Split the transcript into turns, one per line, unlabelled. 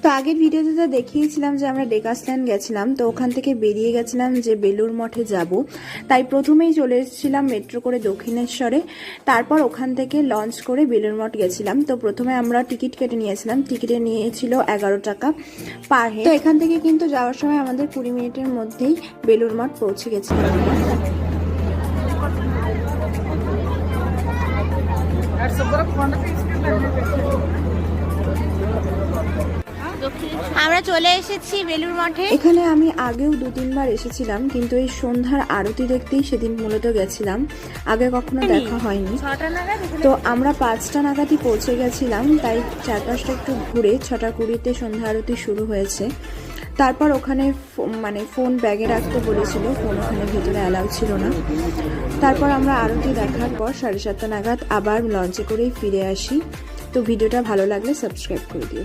তো আগের ভিডিওতে তো দেখিয়েছিলাম যে আমরা ডেকাসল্যান্ড গেছিলাম, তো ওখান থেকে বেরিয়ে গেছিলাম যে বেলুড় মঠে যাব। তাই প্রথমেই চলে এসেছিলাম মেট্রো করে দক্ষিণেশ্বরে, তারপর ওখান থেকে লঞ্চ করে বেলুড় মঠ গেছিলাম। তো প্রথমে আমরা টিকিট কেটে নিয়েছিলাম, টিকিটে নিয়েছিল 11 টাকা পার হেড। তো এখান থেকে কিন্তু যাওয়ার সময় আমাদের 20 মিনিটের মধ্যেই বেলুড় মঠ পৌঁছে গেছিলাম।
আমরা চলে এসেছি বেলুড় মঠে।
এখানে আমি আগেও 2-3 বার এসেছিলাম, কিন্তু এই সন্ধ্যার আরতি দেখতেই সেদিন মূলত গেছিলাম, আগে কখনো দেখা হয়নি। তো আমরা 5টা নাগাদই পৌঁছে গেছিলাম, তাই চারপাশটা একটু ঘুরে 6টা 20-তে সন্ধ্যা আরতি শুরু হয়েছে। তারপর ওখানে ফোন ব্যাগে রাখতে বলেছিল, ফোন ওখানে ভেতরে অ্যালাউ ছিল না। তারপর আমরা আরতি দেখার পর 7:30 নাগাদ আবার লঞ্চে করেই ফিরে আসি। তো ভিডিওটা ভালো লাগলে সাবস্ক্রাইব করে দিও।